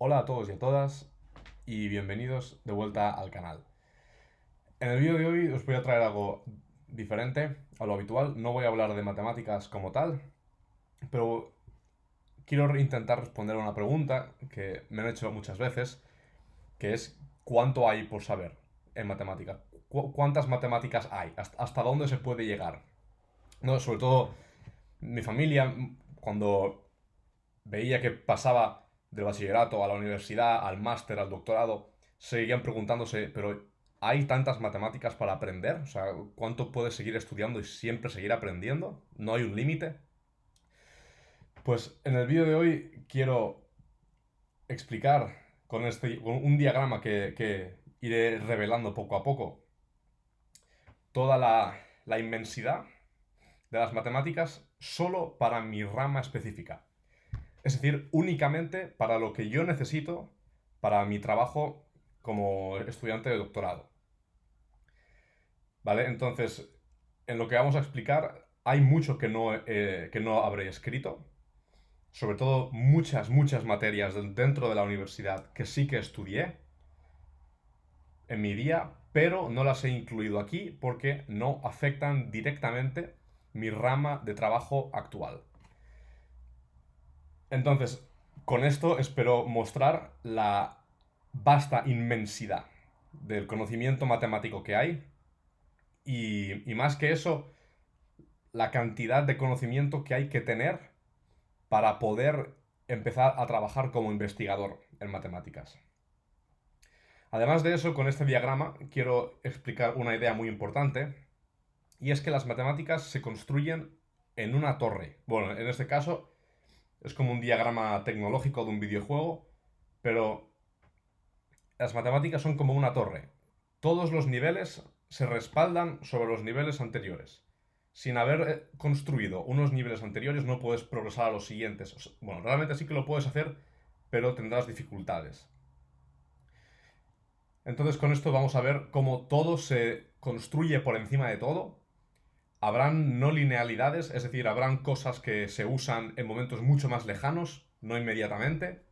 Hola a todos y a todas y bienvenidos de vuelta al canal. En el vídeo de hoy os voy a traer algo diferente a lo habitual. No voy a hablar de matemáticas como tal, pero quiero intentar responder a una pregunta que me han hecho muchas veces, que es ¿cuánto hay por saber en matemáticas? ¿Cuántas matemáticas hay? ¿Hasta dónde se puede llegar? No, sobre todo mi familia, cuando veía que pasaba del bachillerato a la universidad, al máster, al doctorado, seguían preguntándose, pero ¿hay tantas matemáticas para aprender? O sea, ¿cuánto puedes seguir estudiando y siempre seguir aprendiendo? ¿No hay un límite? Pues en el vídeo de hoy quiero explicar con un diagrama que iré revelando poco a poco toda la inmensidad de las matemáticas solo para mi rama específica. Es decir, únicamente para lo que yo necesito para mi trabajo como estudiante de doctorado. ¿Vale? Entonces, en lo que vamos a explicar, hay mucho que no habré escrito. Sobre todo muchas materias dentro de la universidad que sí que estudié en mi día, pero no las he incluido aquí porque no afectan directamente mi rama de trabajo actual. Entonces, con esto espero mostrar la vasta inmensidad del conocimiento matemático que hay y más que eso, la cantidad de conocimiento que hay que tener para poder empezar a trabajar como investigador en matemáticas. Además de eso, con este diagrama quiero explicar una idea muy importante y es que las matemáticas se construyen en una torre. Bueno, en este caso es como un diagrama tecnológico de un videojuego, pero las matemáticas son como una torre. Todos los niveles se respaldan sobre los niveles anteriores. Sin haber construido unos niveles anteriores no puedes progresar a los siguientes. Bueno, realmente sí que lo puedes hacer, pero tendrás dificultades. Entonces con esto vamos a ver cómo todo se construye por encima de todo. Habrán no linealidades, es decir, habrán cosas que se usan en momentos mucho más lejanos, no inmediatamente.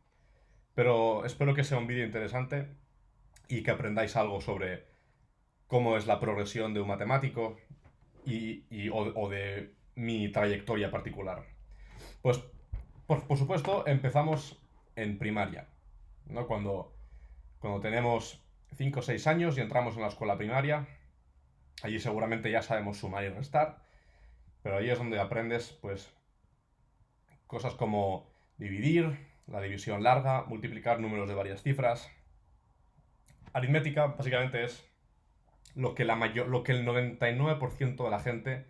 Pero espero que sea un vídeo interesante y que aprendáis algo sobre cómo es la progresión de un matemático o de mi trayectoria particular. Pues, por supuesto, empezamos en primaria, ¿no? Cuando tenemos 5 o 6 años y entramos en la escuela primaria, allí seguramente ya sabemos sumar y restar, pero ahí es donde aprendes, pues, cosas como dividir, la división larga, multiplicar números de varias cifras. Aritmética, básicamente, es lo que el 99% de la gente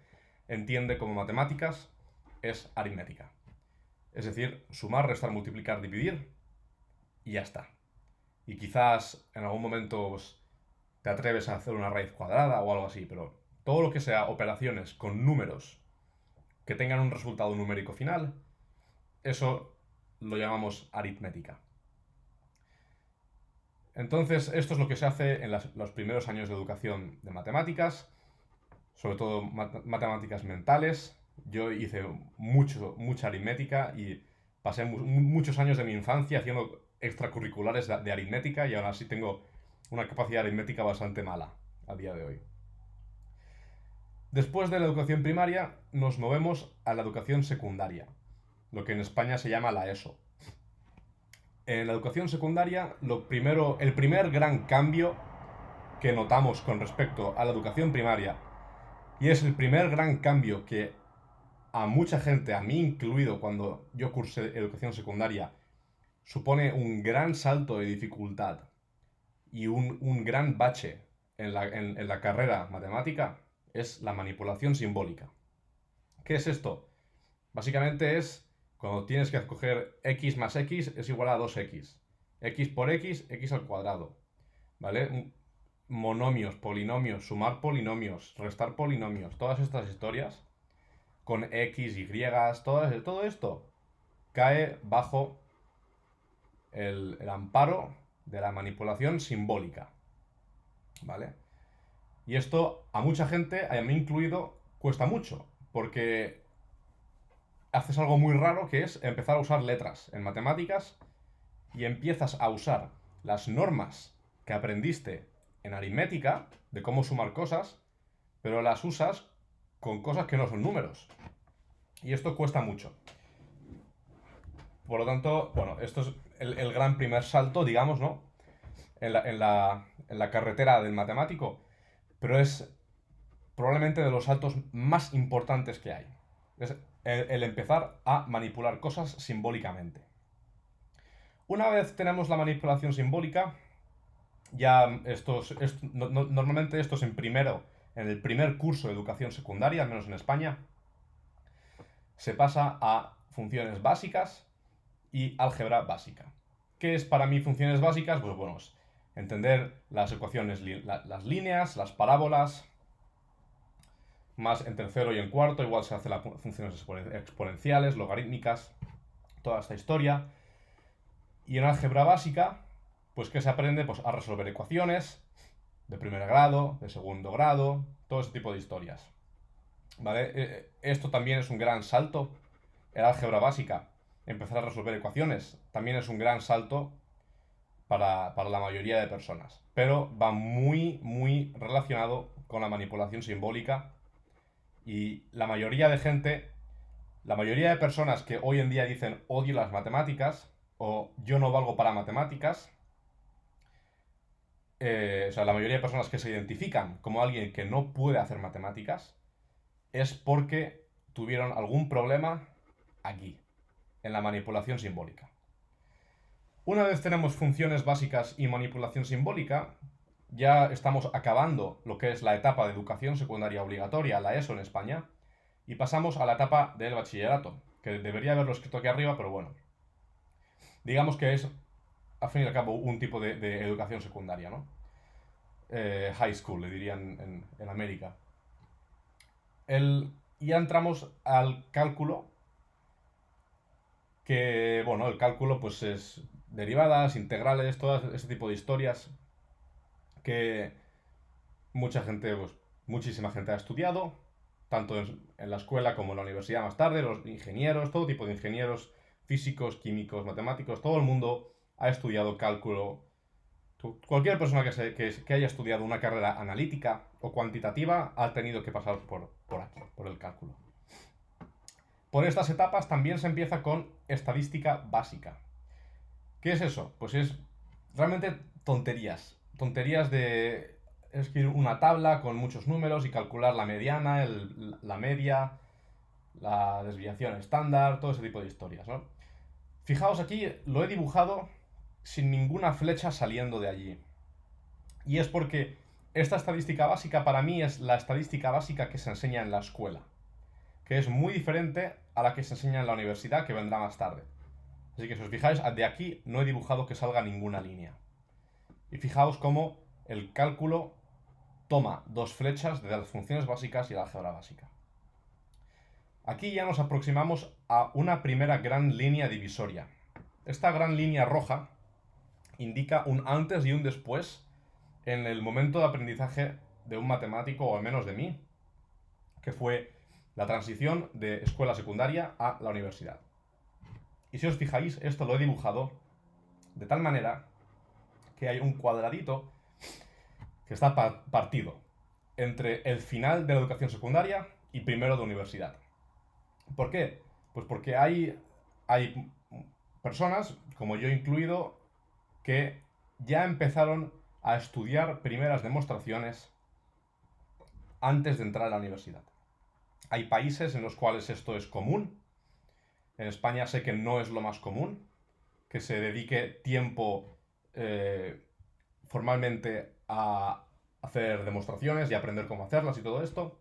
entiende como matemáticas es aritmética. Es decir, sumar, restar, multiplicar, dividir y ya está. Y quizás en algún momento pues, te atreves a hacer una raíz cuadrada o algo así, pero todo lo que sea operaciones con números que tengan un resultado numérico final, eso lo llamamos aritmética. Entonces, esto es lo que se hace en los primeros años de educación de matemáticas, sobre todo matemáticas mentales. Yo hice mucha aritmética y pasé muchos años de mi infancia haciendo extracurriculares de aritmética y aún así tengo una capacidad aritmética bastante mala a día de hoy. Después de la educación primaria nos movemos a la educación secundaria, lo que en España se llama la ESO. En la educación secundaria, el primer gran cambio que notamos con respecto a la educación primaria, y es el primer gran cambio que a mucha gente, a mí incluido cuando yo cursé educación secundaria, supone un gran salto de dificultad y un gran bache en la carrera matemática, es la manipulación simbólica. ¿Qué es esto? Básicamente es cuando tienes que escoger x más x es igual a 2x. X por x al cuadrado. ¿Vale? Monomios, polinomios, sumar polinomios, restar polinomios, todas estas historias con X, Y, todo esto cae bajo el amparo de la manipulación simbólica. ¿Vale? Y esto a mucha gente, a mí incluido, cuesta mucho, porque haces algo muy raro que es empezar a usar letras en matemáticas y empiezas a usar las normas que aprendiste en aritmética, de cómo sumar cosas, pero las usas con cosas que no son números. Y esto cuesta mucho. Por lo tanto, bueno, esto es el gran primer salto, digamos, ¿no? En la carretera del matemático, pero es probablemente de los saltos más importantes que hay. Es el empezar a manipular cosas simbólicamente. Una vez tenemos la manipulación simbólica, ya normalmente esto es en el primer curso de educación secundaria, al menos en España, se pasa a funciones básicas y álgebra básica. ¿Qué es para mí funciones básicas? Pues bueno, es entender las ecuaciones, las líneas, las parábolas, más en tercero y en cuarto, igual se hace las funciones exponenciales, logarítmicas, toda esta historia. Y en álgebra básica, pues ¿qué se aprende? Pues a resolver ecuaciones de primer grado, de segundo grado, todo ese tipo de historias. ¿Vale? Esto también es un gran salto. El álgebra básica, empezar a resolver ecuaciones, también es un gran salto para la mayoría de personas. Pero va muy, muy relacionado con la manipulación simbólica. Y la mayoría de personas que hoy en día dicen odio las matemáticas o yo no valgo para matemáticas, o sea, la mayoría de personas que se identifican como alguien que no puede hacer matemáticas, es porque tuvieron algún problema aquí, en la manipulación simbólica. Una vez tenemos funciones básicas y manipulación simbólica, ya estamos acabando lo que es la etapa de educación secundaria obligatoria, la ESO en España, y pasamos a la etapa del bachillerato, que debería haberlo escrito aquí arriba, pero bueno. Digamos que es, al fin y al cabo, un tipo de educación secundaria, ¿no? High school, le dirían en América. Ya entramos al cálculo, que, bueno, el cálculo pues es derivadas, integrales, todo ese tipo de historias que mucha gente, pues muchísima gente ha estudiado, tanto en la escuela como en la universidad más tarde, los ingenieros, todo tipo de ingenieros, físicos, químicos, matemáticos, todo el mundo ha estudiado cálculo. Cualquier persona que haya estudiado una carrera analítica o cuantitativa ha tenido que pasar por aquí, por el cálculo. Por estas etapas también se empieza con estadística básica. ¿Qué es eso? Pues es realmente tonterías. Tonterías de escribir una tabla con muchos números y calcular la mediana, la media, la desviación estándar, todo ese tipo de historias, ¿no? Fijaos aquí, lo he dibujado sin ninguna flecha saliendo de allí. Y es porque esta estadística básica para mí es la estadística básica que se enseña en la escuela, que es muy diferente a la que se enseña en la universidad, que vendrá más tarde. Así que si os fijáis, de aquí no he dibujado que salga ninguna línea. Y fijaos cómo el cálculo toma dos flechas de las funciones básicas y la álgebra básica. Aquí ya nos aproximamos a una primera gran línea divisoria. Esta gran línea roja indica un antes y un después en el momento de aprendizaje de un matemático, o al menos de mí, que fue la transición de escuela secundaria a la universidad. Y si os fijáis, esto lo he dibujado de tal manera que hay un cuadradito que está partido entre el final de la educación secundaria y primero de universidad. ¿Por qué? Pues porque hay personas, como yo incluido, que ya empezaron a estudiar primeras demostraciones antes de entrar a la universidad. Hay países en los cuales esto es común. En España sé que no es lo más común, que se dedique tiempo formalmente a hacer demostraciones y aprender cómo hacerlas y todo esto,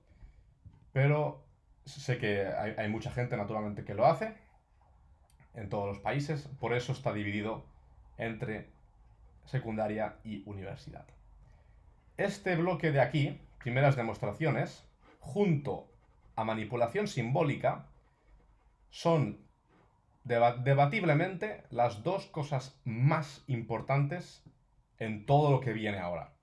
pero sé que hay mucha gente naturalmente que lo hace en todos los países, por eso está dividido entre secundaria y universidad. Este bloque de aquí, primeras demostraciones, junto a manipulación simbólica, son debatiblemente las dos cosas más importantes en todo lo que viene ahora.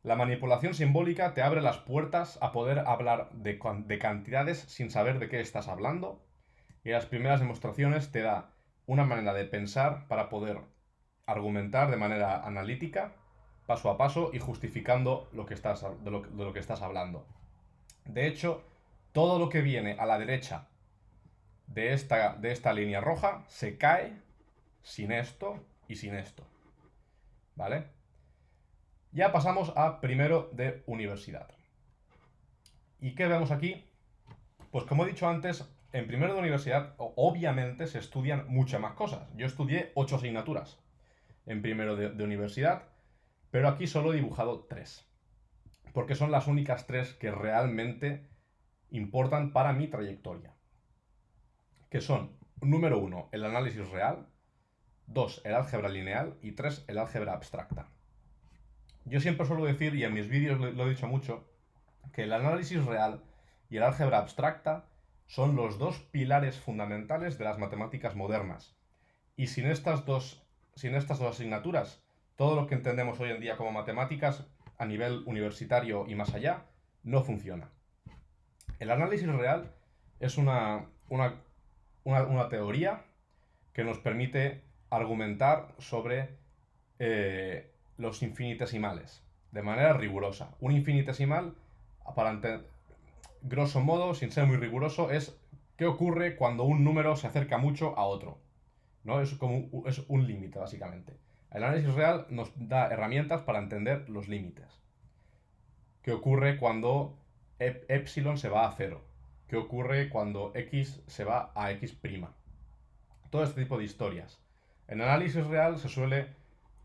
La manipulación simbólica te abre las puertas a poder hablar de cantidades sin saber de qué estás hablando, y las primeras demostraciones te da una manera de pensar para poder argumentar de manera analítica, paso a paso y justificando de lo que estás hablando. De hecho, todo lo que viene a la derecha de esta línea roja se cae sin esto y sin esto. ¿Vale? Ya pasamos a primero de universidad. ¿Y qué vemos aquí? Pues como he dicho antes, en primero de universidad obviamente se estudian muchas más cosas. Yo estudié 8 asignaturas en primero de universidad, pero aquí solo he dibujado 3. Porque son las únicas 3 que realmente importan para mi trayectoria. Que son, número 1, el análisis real, 2, el álgebra lineal y 3, el álgebra abstracta. Yo siempre suelo decir, y en mis vídeos lo he dicho mucho, que el análisis real y el álgebra abstracta son los dos pilares fundamentales de las matemáticas modernas. Y sin estas dos asignaturas, todo lo que entendemos hoy en día como matemáticas a nivel universitario y más allá, no funciona. El análisis real es una teoría que nos permite argumentar sobre los infinitesimales de manera rigurosa. Un infinitesimal, grosso modo, sin ser muy riguroso, es qué ocurre cuando un número se acerca mucho a otro. ¿No? Es un límite, básicamente. El análisis real nos da herramientas para entender los límites. ¿Qué ocurre cuando epsilon se va a 0? ¿Qué ocurre cuando x se va a x'? Todo este tipo de historias. En análisis real se suele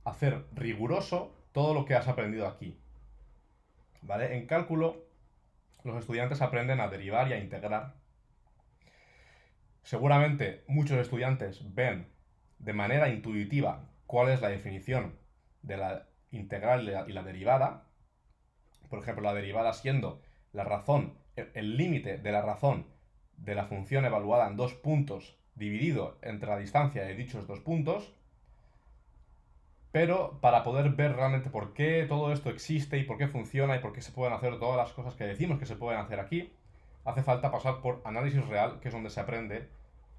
hacer riguroso todo lo que has aprendido aquí. ¿Vale? En cálculo, los estudiantes aprenden a derivar y a integrar. Seguramente muchos estudiantes ven de manera intuitiva cuál es la definición de la integral y la derivada. Por ejemplo, la derivada siendo la razón, el límite de la razón de la función evaluada en 2 puntos dividido entre la distancia de dichos 2 puntos. Pero para poder ver realmente por qué todo esto existe y por qué funciona y por qué se pueden hacer todas las cosas que decimos que se pueden hacer aquí, hace falta pasar por análisis real, que es donde se aprende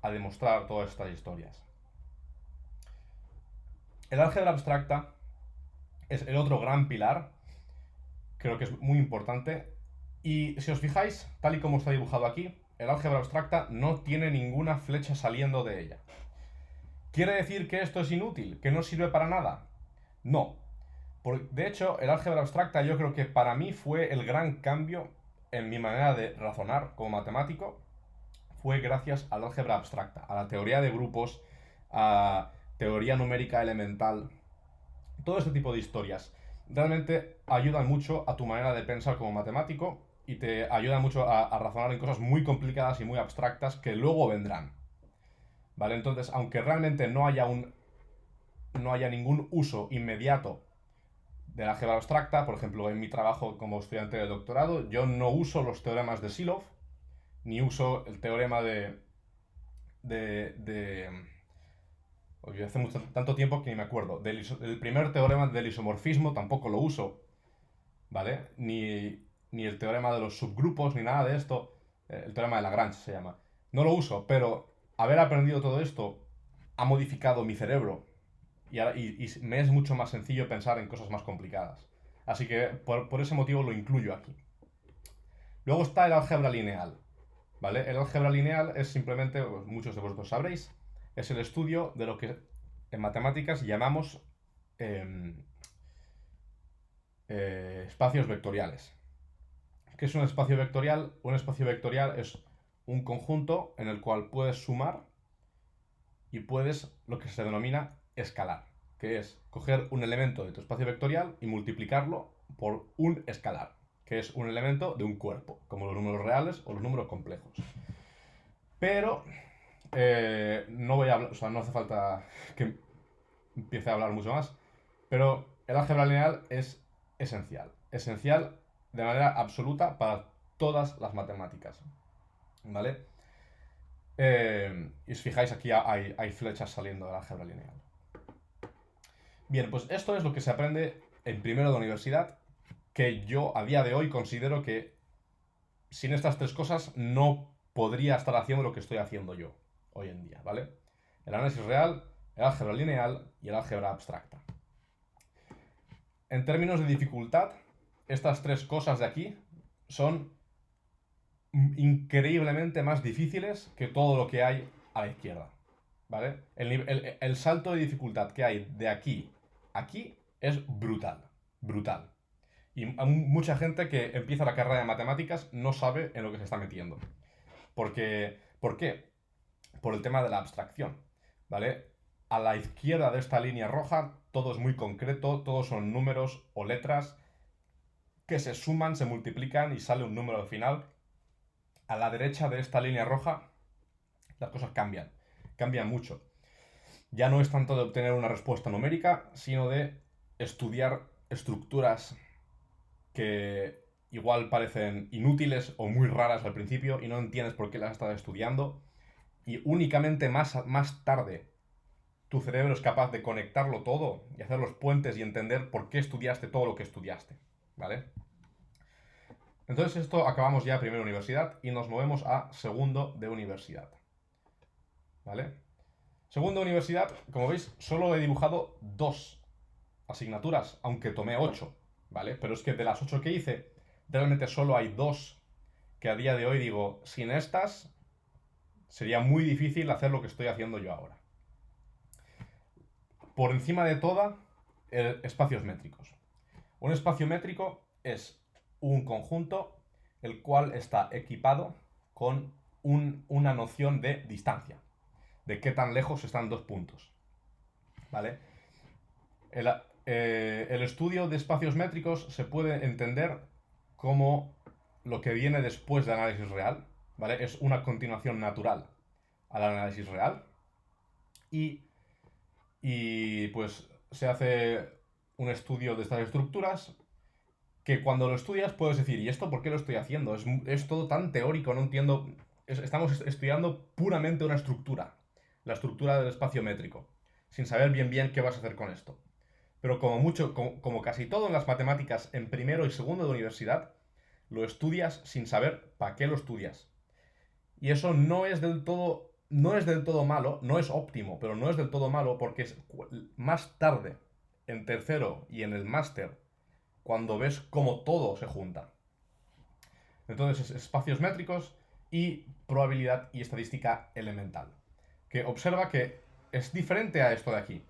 a demostrar todas estas historias. El álgebra abstracta es el otro gran pilar, creo que es muy importante, y si os fijáis, tal y como está dibujado aquí, el álgebra abstracta no tiene ninguna flecha saliendo de ella. ¿Quiere decir que esto es inútil? ¿Que no sirve para nada? No. De hecho, el álgebra abstracta yo creo que para mí fue el gran cambio en mi manera de razonar como matemático. Fue gracias al álgebra abstracta, a la teoría de grupos, a teoría numérica elemental, todo este tipo de historias. Realmente ayudan mucho a tu manera de pensar como matemático y te ayudan mucho a razonar en cosas muy complicadas y muy abstractas que luego vendrán. ¿Vale? Entonces, aunque realmente no haya ningún uso inmediato de la álgebra abstracta, por ejemplo, en mi trabajo como estudiante de doctorado, yo no uso los teoremas de Sylow, ni uso el teorema hace tanto tiempo que ni me acuerdo. El primer teorema del isomorfismo tampoco lo uso, ¿vale? Ni el teorema de los subgrupos, ni nada de esto. El teorema de Lagrange se llama. No lo uso, pero haber aprendido todo esto ha modificado mi cerebro y me es mucho más sencillo pensar en cosas más complicadas. Así que por ese motivo lo incluyo aquí. Luego está el álgebra lineal. ¿Vale? El álgebra lineal es simplemente, pues, muchos de vosotros sabréis, es el estudio de lo que en matemáticas llamamos espacios vectoriales. ¿Qué es un espacio vectorial? Un espacio vectorial es un conjunto en el cual puedes sumar y puedes lo que se denomina escalar, que es coger un elemento de tu espacio vectorial y multiplicarlo por un escalar, que es un elemento de un cuerpo, como los números reales o los números complejos. Pero no voy a hablar, o sea, no hace falta que empiece a hablar mucho más, pero el álgebra lineal es esencial de manera absoluta para todas las matemáticas, ¿vale? Y os fijáis, aquí hay flechas saliendo del álgebra lineal. Bien, pues esto es lo que se aprende en primero de universidad, que yo a día de hoy considero que sin estas 3 cosas no podría estar haciendo lo que estoy haciendo yo hoy en día, ¿vale? El análisis real, el álgebra lineal y el álgebra abstracta. En términos de dificultad, estas tres cosas de aquí son increíblemente más difíciles que todo lo que hay a la izquierda, ¿vale? El salto de dificultad que hay de aquí a aquí es brutal, brutal. Y mucha gente que empieza la carrera de matemáticas no sabe en lo que se está metiendo. Porque, ¿por qué? Por el tema de la abstracción, ¿vale? A la izquierda de esta línea roja todo es muy concreto, todos son números o letras que se suman, se multiplican y sale un número al final. A la derecha de esta línea roja las cosas cambian mucho. Ya no es tanto de obtener una respuesta numérica, sino de estudiar estructuras que igual parecen inútiles o muy raras al principio y no entiendes por qué las estás estudiando, y únicamente más tarde tu cerebro es capaz de conectarlo todo y hacer los puentes y entender por qué estudiaste todo lo que estudiaste, ¿vale? Entonces esto acabamos ya primero universidad y nos movemos a segundo de universidad, ¿vale? Segundo de universidad, como veis, solo he dibujado 2 asignaturas, aunque tomé 8, ¿vale? Pero es que de las 8 que hice, realmente solo hay 2 que a día de hoy digo, sin estas sería muy difícil hacer lo que estoy haciendo yo ahora. Por encima de toda, espacios métricos. Un espacio métrico es un conjunto el cual está equipado con una noción de distancia, de qué tan lejos están dos puntos, ¿vale? El estudio de espacios métricos se puede entender como lo que viene después del análisis real, ¿vale? Es una continuación natural al análisis real y pues se hace un estudio de estas estructuras que cuando lo estudias puedes decir, ¿y esto por qué lo estoy haciendo? Es todo tan teórico, no entiendo. Estamos estudiando puramente una estructura, la estructura del espacio métrico, sin saber bien qué vas a hacer con esto. Pero como casi todo en las matemáticas en primero y segundo de universidad, lo estudias sin saber para qué lo estudias. Y eso no es del todo malo, no es óptimo, pero no es del todo malo porque es más tarde, en tercero y en el máster, cuando ves cómo todo se junta. Entonces, espacios métricos y probabilidad y estadística elemental. Que observa que es diferente a esto de aquí.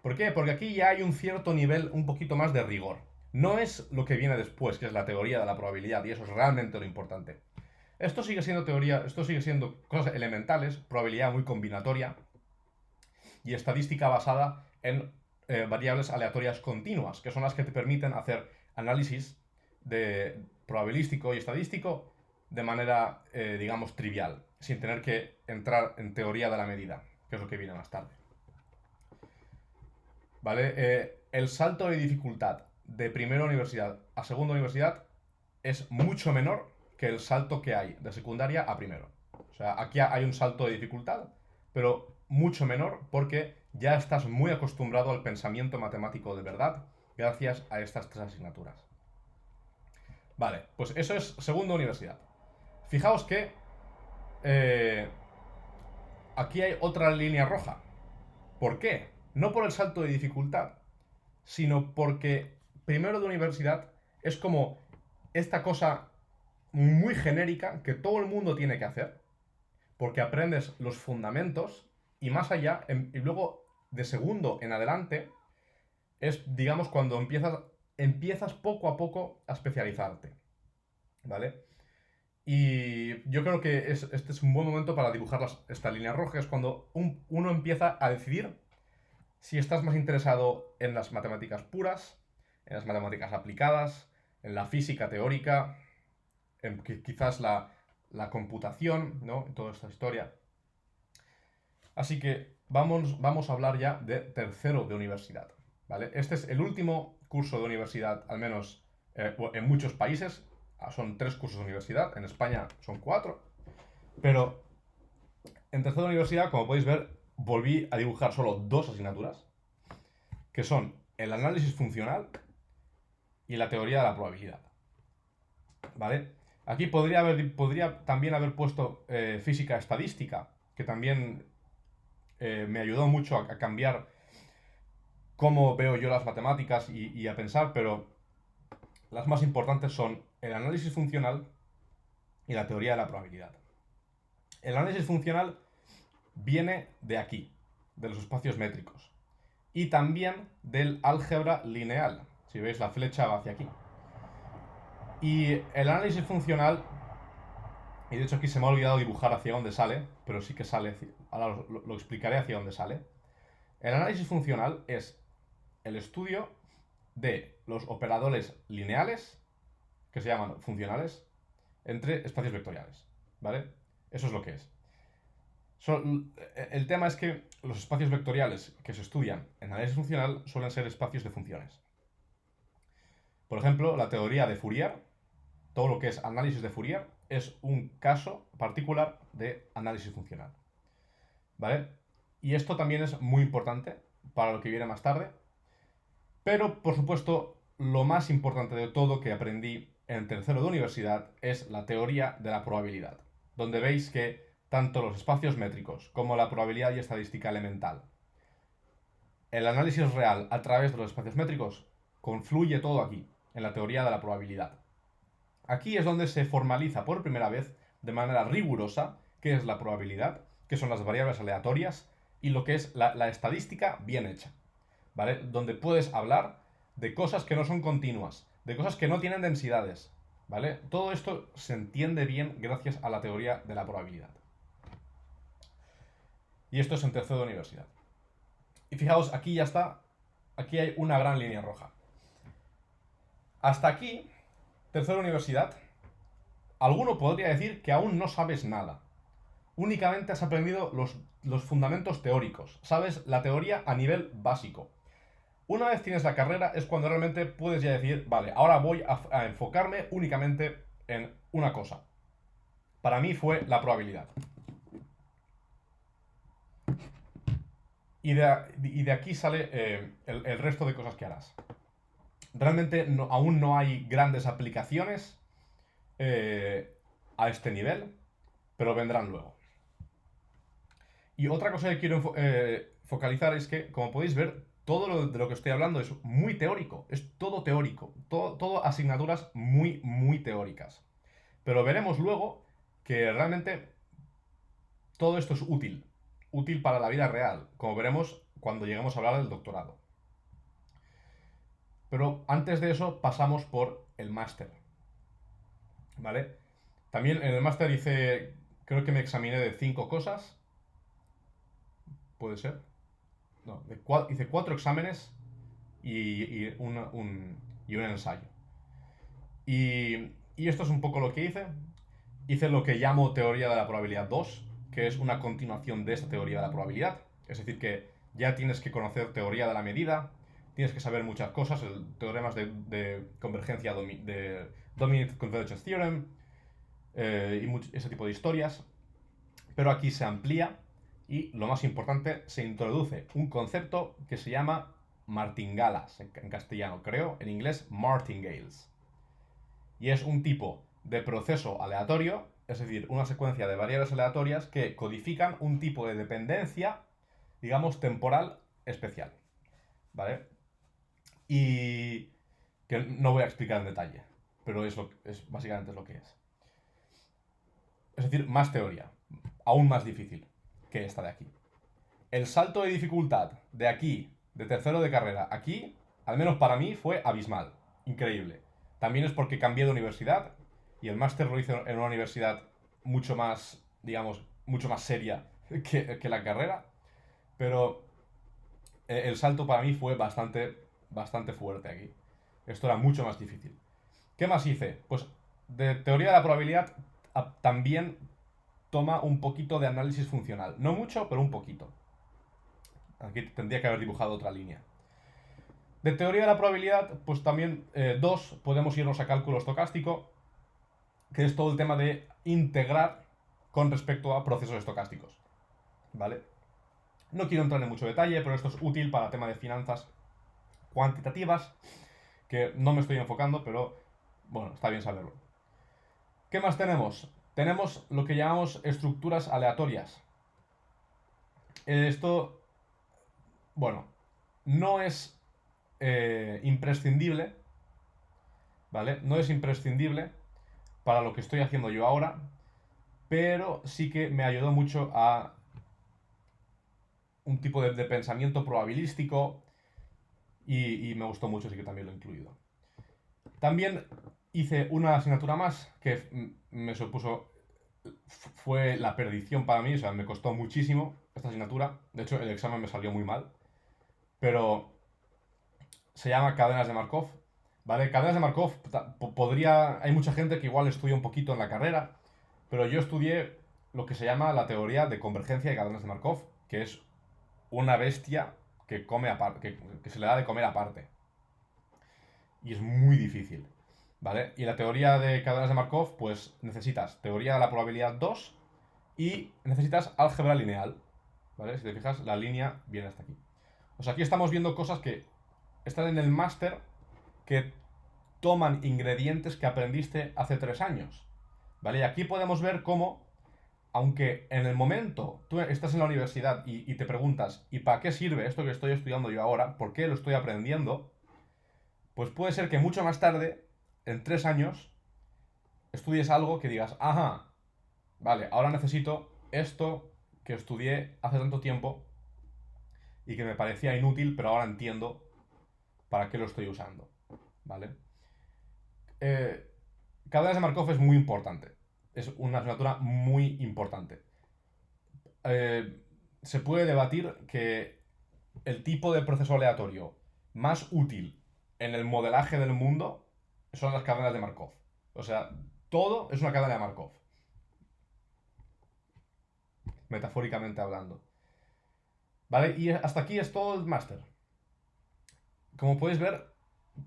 ¿Por qué? Porque aquí ya hay un cierto nivel un poquito más de rigor. No es lo que viene después, que es la teoría de la probabilidad, y eso es realmente lo importante. Esto sigue siendo teoría, esto sigue siendo cosas elementales, probabilidad muy combinatoria, y estadística basada en variables aleatorias continuas, que son las que te permiten hacer análisis de probabilístico y estadístico de manera, digamos, trivial, sin tener que entrar en teoría de la medida, que es lo que viene más tarde. ¿Vale? El salto de dificultad de primera universidad a segunda universidad es mucho menor que el salto que hay de secundaria a primero. O sea, aquí hay un salto de dificultad, pero mucho menor porque ya estás muy acostumbrado al pensamiento matemático de verdad gracias a estas 3 asignaturas. Vale, pues eso es segunda universidad. Fijaos que aquí hay otra línea roja. ¿Por qué? No por el salto de dificultad, sino porque primero de universidad es como esta cosa muy genérica que todo el mundo tiene que hacer, porque aprendes los fundamentos y más allá, y luego de segundo en adelante, es, digamos, cuando empiezas poco a poco a especializarte, ¿vale? Y yo creo que este es un buen momento para dibujar esta línea roja, es cuando uno empieza a decidir si estás más interesado en las matemáticas puras, en las matemáticas aplicadas, en la física teórica, en quizás la computación, ¿no? En toda esta historia. Así que vamos a hablar ya de tercero de universidad, ¿vale? Este es el último curso de universidad, al menos en muchos países. Son 3 cursos de universidad, en España son 4. Pero en tercero de universidad, como podéis ver, volví a dibujar solo 2 asignaturas, que son el análisis funcional y la teoría de la probabilidad, ¿vale? Aquí podría también haber puesto física estadística, que también me ayudó mucho a cambiar cómo veo yo las matemáticas y a pensar, pero las más importantes son el análisis funcional y la teoría de la probabilidad. El análisis funcional viene de aquí, de los espacios métricos, y también del álgebra lineal. Si veis, la flecha va hacia aquí. Y el análisis funcional, y de hecho aquí se me ha olvidado dibujar hacia dónde sale, pero sí que sale, ahora lo explicaré hacia dónde sale. El análisis funcional es el estudio de los operadores lineales, que se llaman funcionales, entre espacios vectoriales, ¿vale? Eso es lo que es. El tema es que los espacios vectoriales que se estudian en análisis funcional suelen ser espacios de funciones. Por ejemplo, la teoría de Fourier, todo lo que es análisis de Fourier, es un caso particular de análisis funcional, ¿vale? Y esto también es muy importante para lo que viene más tarde, pero por supuesto lo más importante de todo que aprendí en tercero de universidad es la teoría de la probabilidad, donde veis que tanto los espacios métricos como la probabilidad y estadística elemental, el análisis real a través de los espacios métricos, confluye todo aquí, en la teoría de la probabilidad. Aquí es donde se formaliza por primera vez, de manera rigurosa, qué es la probabilidad, qué son las variables aleatorias y lo que es la estadística bien hecha, ¿vale? Donde puedes hablar de cosas que no son continuas, de cosas que no tienen densidades, ¿vale? Todo esto se entiende bien gracias a la teoría de la probabilidad. Y esto es en tercero de universidad. Y fijaos, aquí ya está, aquí hay una gran línea roja. Hasta aquí, tercero de universidad, alguno podría decir que aún no sabes nada. Únicamente has aprendido los fundamentos teóricos, sabes la teoría a nivel básico. Una vez tienes la carrera es cuando realmente puedes ya decir, vale, ahora voy a enfocarme únicamente en una cosa. Para mí fue la probabilidad. Y de aquí sale el resto de cosas que harás. Realmente aún no hay grandes aplicaciones a este nivel, pero vendrán luego. Y otra cosa que quiero focalizar es que, como podéis ver, todo de lo que estoy hablando es muy teórico, es todo teórico, todo asignaturas muy, muy teóricas. Pero veremos luego que realmente todo esto es útil para la vida real, como veremos cuando lleguemos a hablar del doctorado. Pero antes de eso pasamos por el máster, ¿vale? También en el máster creo que me examiné de 5 cosas, puede ser. No, hice 4 exámenes y un ensayo. Y esto es un poco lo que hice. Hice lo que llamo teoría de la probabilidad 2, que es una continuación de esta teoría de la probabilidad. Es decir, que ya tienes que conocer teoría de la medida, tienes que saber muchas cosas, teoremas de convergencia, de Dominant Convergence Theorem, y ese tipo de historias. Pero aquí se amplía y, lo más importante, se introduce un concepto que se llama martingales, en castellano creo, en inglés martingales. Y es un tipo de proceso aleatorio, es decir, una secuencia de variables aleatorias que codifican un tipo de dependencia, digamos, temporal especial, ¿vale? Y que no voy a explicar en detalle, pero es básicamente lo que es. Es decir, más teoría, aún más difícil que esta de aquí. El salto de dificultad de aquí, de tercero de carrera, aquí, al menos para mí, fue abismal, increíble. También es porque cambié de universidad y el máster lo hice en una universidad mucho más, digamos, mucho más seria que la carrera, pero el salto para mí fue bastante fuerte aquí. Esto era mucho más difícil. ¿Qué más hice? Pues de teoría de la probabilidad también toma un poquito de análisis funcional. No mucho, pero un poquito. Aquí tendría que haber dibujado otra línea. De teoría de la probabilidad, pues también podemos irnos a cálculo estocástico, que es todo el tema de integrar con respecto a procesos estocásticos, ¿vale? No quiero entrar en mucho detalle, pero esto es útil para el tema de finanzas cuantitativas, que no me estoy enfocando, pero bueno, está bien saberlo. ¿Qué más tenemos? Tenemos lo que llamamos estructuras aleatorias. Esto, bueno, no es imprescindible, ¿vale? No es imprescindible para lo que estoy haciendo yo ahora, pero sí que me ayudó mucho a un tipo de pensamiento probabilístico y me gustó mucho, así que también lo he incluido. También hice una asignatura más que me supuso, fue la perdición para mí, o sea, me costó muchísimo esta asignatura. De hecho, el examen me salió muy mal, pero se llama cadenas de Markov. ¿Vale? Cadenas de Markov, podría. Hay mucha gente que igual estudia un poquito en la carrera, pero yo estudié lo que se llama la teoría de convergencia de cadenas de Markov, que es una bestia que come aparte, que se le da de comer aparte. Y es muy difícil. ¿Vale? Y la teoría de cadenas de Markov, pues necesitas teoría de la probabilidad 2 y necesitas álgebra lineal. ¿Vale? Si te fijas, la línea viene hasta aquí. O sea, aquí estamos viendo cosas que están en el máster que toman ingredientes que aprendiste hace 3 años. ¿Vale? Y aquí podemos ver cómo, aunque en el momento tú estás en la universidad y te preguntas, ¿y para qué sirve esto que estoy estudiando yo ahora? ¿Por qué lo estoy aprendiendo? Pues puede ser que mucho más tarde, en 3 años, estudies algo que digas, ajá, vale, ahora necesito esto que estudié hace tanto tiempo y que me parecía inútil, pero ahora entiendo para qué lo estoy usando. ¿Vale? Eh, Cadenas de Markov es muy importante. Es una asignatura muy importante. Eh, Se puede debatir que el tipo de proceso aleatorio más útil en el modelaje del mundo son las cadenas de Markov. O sea, todo es una cadena de Markov, metafóricamente hablando. ¿Vale? Y hasta aquí es todo el máster. Como podéis ver,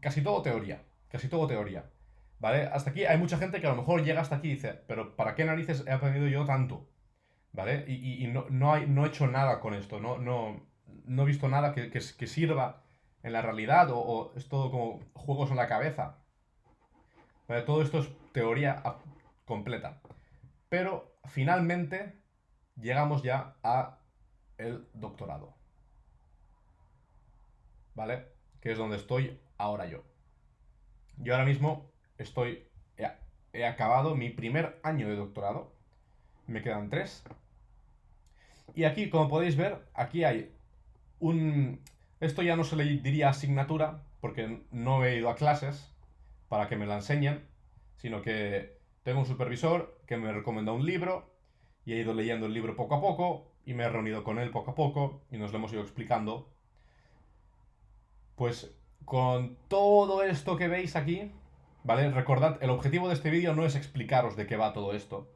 casi todo teoría. Casi todo teoría. ¿Vale? Hasta aquí hay mucha gente que a lo mejor llega hasta aquí y dice, pero ¿para qué narices he aprendido yo tanto? ¿Vale? Y no he hecho nada con esto. No he visto nada que sirva en la realidad o es todo como juegos en la cabeza. ¿Vale? Todo esto es teoría completa. Pero finalmente llegamos ya a el doctorado. ¿Vale? Que es donde estoy ahora yo. Yo ahora mismo estoy. He acabado mi primer año de doctorado. Me quedan 3. Y aquí, como podéis ver, aquí hay un. Esto ya no se le diría asignatura, porque no he ido a clases para que me la enseñen, sino que tengo un supervisor que me recomendó un libro y he ido leyendo el libro poco a poco y me he reunido con él poco a poco y nos lo hemos ido explicando. Pues con todo esto que veis aquí, ¿vale? Recordad, el objetivo de este vídeo no es explicaros de qué va todo esto,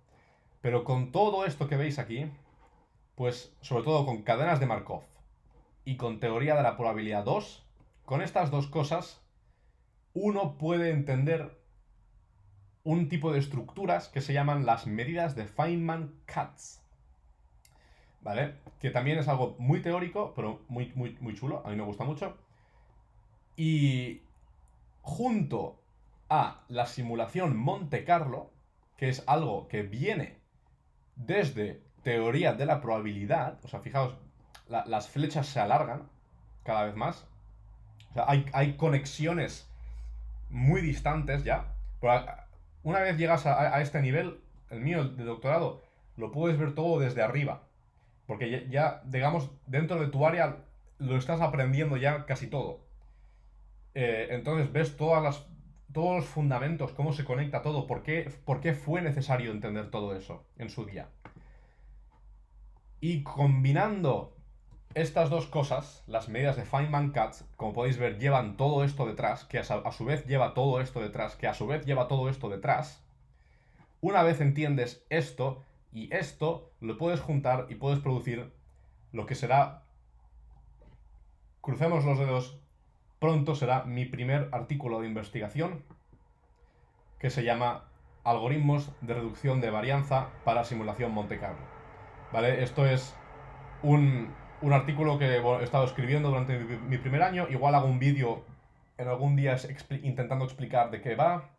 pero con todo esto que veis aquí, pues sobre todo con cadenas de Markov y con teoría de la probabilidad 2, con estas dos cosas, uno puede entender un tipo de estructuras que se llaman las medidas de Feynman-Katz. ¿Vale? Que también es algo muy teórico, pero muy chulo, a mí me gusta mucho. Y junto a la simulación Monte Carlo, que es algo que viene desde teoría de la probabilidad, o sea, fijaos, las flechas se alargan cada vez más. O sea, hay conexiones muy distantes ya. Pero una vez llegas a este nivel, el mío de doctorado, lo puedes ver todo desde arriba. Porque ya, digamos, dentro de tu área lo estás aprendiendo ya casi todo. Entonces ves todos los fundamentos, cómo se conecta todo, por qué fue necesario entender todo eso en su día. Y combinando estas dos cosas, las medidas de Feynman-Katz, como podéis ver, llevan todo esto detrás, que a su vez lleva todo esto detrás, que a su vez lleva todo esto detrás. Una vez entiendes esto y esto, lo puedes juntar y puedes producir lo que será, crucemos los dedos, pronto será mi primer artículo de investigación que se llama Algoritmos de reducción de varianza para simulación Monte Carlo. ¿Vale? Esto es un artículo que he estado escribiendo durante mi primer año. Igual hago un vídeo en algún día intentando explicar de qué va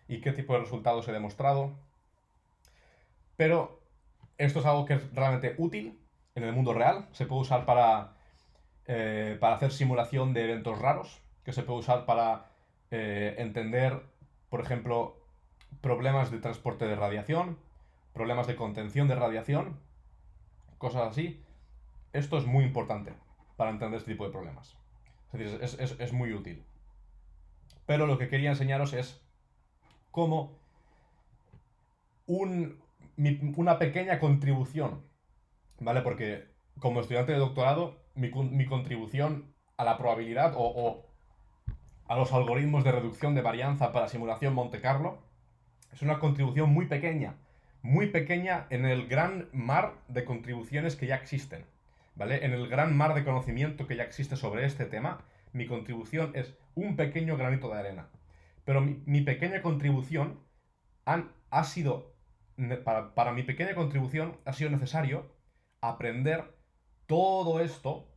y qué tipo de resultados he demostrado. Pero esto es algo que es realmente útil en el mundo real, se puede usar para hacer simulación de eventos raros, que se puede usar para entender, por ejemplo, problemas de transporte de radiación, problemas de contención de radiación, cosas así. Esto es muy importante para entender este tipo de problemas. Es decir, es muy útil. Pero lo que quería enseñaros es cómo una pequeña contribución, ¿vale? Porque como estudiante de doctorado, mi contribución a la probabilidad o a los algoritmos de reducción de varianza para simulación Monte Carlo es una contribución muy pequeña en el gran mar de contribuciones que ya existen, ¿vale? En el gran mar de conocimiento que ya existe sobre este tema, mi contribución es un pequeño granito de arena. Pero mi pequeña contribución ha sido, para mi pequeña contribución ha sido necesario aprender todo esto,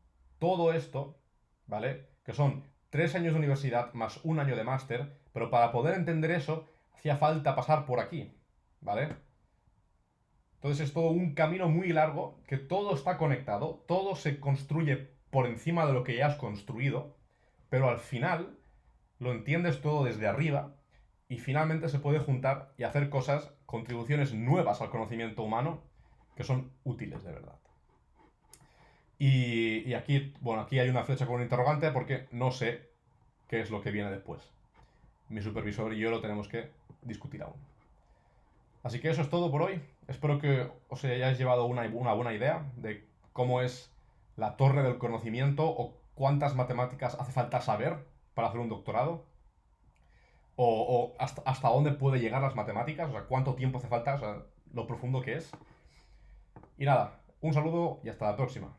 ¿vale? Que son 3 años de universidad más un año de máster, pero para poder entender eso hacía falta pasar por aquí, ¿vale? Entonces es todo un camino muy largo, que todo está conectado, todo se construye por encima de lo que ya has construido, pero al final lo entiendes todo desde arriba y finalmente se puede juntar y hacer cosas, contribuciones nuevas al conocimiento humano, que son útiles de verdad. Y aquí, bueno, aquí hay una flecha con un interrogante porque no sé qué es lo que viene después. Mi supervisor y yo lo tenemos que discutir aún. Así que eso es todo por hoy. Espero que os hayáis llevado una buena idea de cómo es la torre del conocimiento o cuántas matemáticas hace falta saber para hacer un doctorado. O hasta dónde puede llegar las matemáticas, o sea, cuánto tiempo hace falta, o sea, lo profundo que es. Y nada, un saludo y hasta la próxima.